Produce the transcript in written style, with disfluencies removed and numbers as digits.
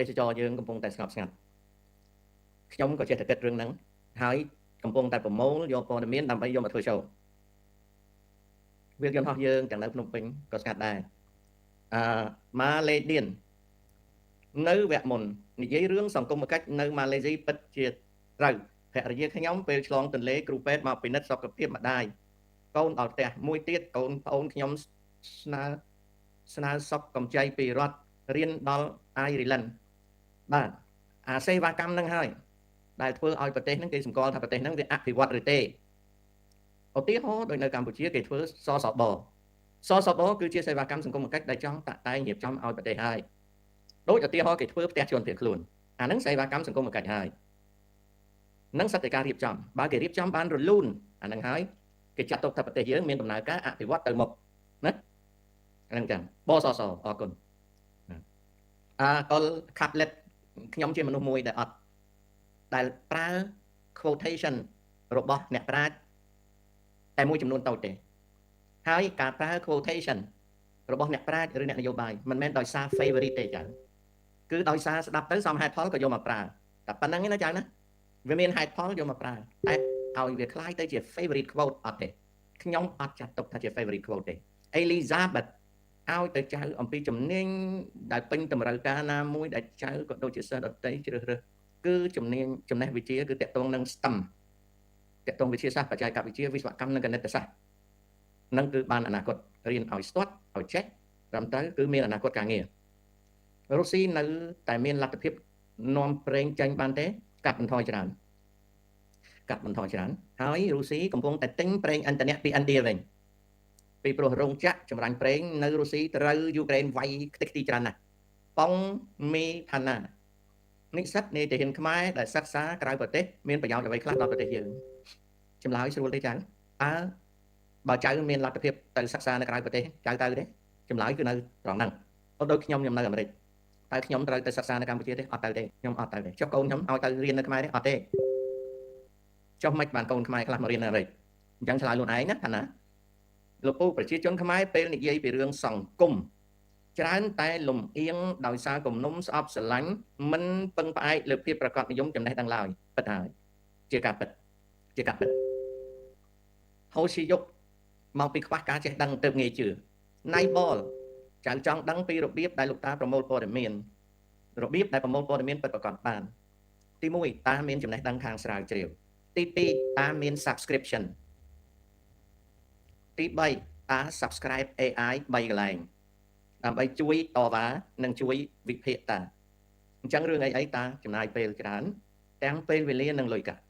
ទេសចរយើងកំពុងតែស្ងប់ស្ងាត់ខ្ញុំក៏ចេះតែគិតរឿងហ្នឹងហើយកំពុងតែប្រមូលយកព័ត៌មានដើម្បីយកមកធ្វើ show វាយន្តហោះយើងទាំងនៅភ្នំពេញក៏ស្ងាត់ដែរម៉ាឡេឌៀននៅវគ្គមុននិយាយរឿងសង្គមគិច្ចនៅម៉ាឡេស៊ីពិតជាត្រូវភរិយាខ្ញុំពេលឆ្លងទន្លេគ្រូពេទ្យមកពិនិត្យសុខភាពម្ដាយកូនដល់ផ្ទះមួយទៀតកូនប្អូនខ្ញុំស្នើសុខកម្ចីពីរដ្ឋរៀនដល់អាយរីឡង់បាទអាសេវាកម្មហ្នឹងហើយដែលធ្វើឲ្យប្រទេសហ្នឹងគេសម្គាល់ថាប្រទេសហ្នឹងវាអភិវឌ្ឍឬទេឧទាហរណ៍ដូចនៅកម្ពុជាគេធ្វើសសបគឺជាសេវាកម្មសង្គមគិច្ចដែលចង់តាក់តែងរៀបចំឲ្យប្រទេសហើយដូចឧទាហរណ៍គេធ្វើផ្ទះជនភៀសខ្លួនអាហ្នឹងសេវាកម្មសង្គមគិច្ចហើយនឹងសតិការរៀបចំបើគេរៀបចំបានរលូនអាហ្នឹងហើយគេចាត់ទុកថាប្រទេសយើងមានដំណើរការអភិវឌ្ឍទៅមុខណាហ្នឹងចឹងបសសអរគុណកុលខាប់លិតខ្ញុំជាមនុស្សមួយដែលប្រើ quotation របស់អ្នកប្រាជ្ញតែមួយចំនួនតូចទេហើយការប្រើ quotation របស់អ្នកប្រាជ្ញឬអ្នកនយោបាយមិនមែនដោយសារ favorite ទេចឹងគឺដោយសារស្ដាប់ទៅសមហេតុផលក៏យកមកប្រើតែប៉ុណ្្នឹងឯណាចឹងណាវាមានហេតុផលយកមកប្រើតែឲ្យវាคล้ายទៅជា favorite quote អត់ទេខ្ញុំអត់ចាត់ទុកថាជា favorite quote ទេ Elizabeth ឲ្យទៅចៅអំពីជំនាញដែលពេញតម្រូវការណាមួយដែលចៅក៏ដូចជាសិស្សដទៃជ្រើសរើសគឺជំនាញចំណេះវិជ្ជាគឺតកតងនឹង STEM តកតងវិទ្យាសាស្ត្របច្ចេកវិទ្យាវិស្វកម្មនិងគណិតសាស្ត្រនឹងគឺបានអនាគតរៀនឲ្យស្ទាត់ឲ្យចេះត្រឹមត្រូវគឺមានអនាគតការងាររុស្ស៊ីនៅតែមានលទ្ធភាពនាំប្រេងចេញបានទេកាត់បន្ថយច្រើនហើយរុស្ស៊ីកំពុងតែទិញប្រេងឥន្ធនៈពីឥណ្ឌាវិញពីព្រោះរោងចក្រចម្រាញ់ប្រេងនៅរុស្ស៊ីត្រូវយូក្រែនវាយខ្ទេចខ្ទីច្រើនណាស់ប៉ងមីផាណានិស្សិតនាទាហានខ្មែរដែលសិក្សាក្រៅប្រទេសមានប្រយោជន៍អ្វីខ្លះដល់ប្រទេសយើងចម្លើយស្រួលទេចៅបើចៅមានលទ្ធភាពទៅសិក្សានៅក្រៅប្រទេសចៅទៅទេចម្លើយគឺនៅត្រង់ហ្នឹងដូចខ្ញុំនៅអាមេរិកតែខ្ញុំត្រូវទៅសិក្សានៅកម្ពុជាទេអត់ទៅទេខ្ញុំអត់ទៅទេចុះកូនខ្ញុំឲ្យទៅរៀននៅខ្មែរទេអត់ទេចុះមិនបានកូនខ្មែរខ្លះមករៀននៅអាមេរិកអញ្ចឹងឆ្លើយខ្លួនឯងណាថាណាលោកពូប្រជាជនខ្មែរពេលនិយាយពីរឿងសង្គមច្រើនតែលំអៀងដោយសារគំនុំស្អប់ស្រឡាញ់មិនពឹងផ្អែកលើភាពប្រកបនិយមចំណេះដឹងឡើយពិតហើយជាការពិតហូស៊ីយុកមកពីខ្វះការចេះដឹងទើបងាយជឿណៃបលចៅចង់ដឹងពីរបៀបដែលលោកតាប្រមូលព័ត៌មានរបៀបដែលប្រមូលព័ត៌មានពិតប្រាកដបានទី1តាមានចំណេះដឹងខាងស្រាវជ្រាវទី2តាមាន subscription ទី3តា subscribe AI 3កន្លែងដើម្បីជួយតវ៉ានិងជួយវិភាគតាអញ្ចឹងរឿងអីតាចំណាយពេលច្រើនទាំងពេលវេលានិងលុយកាក់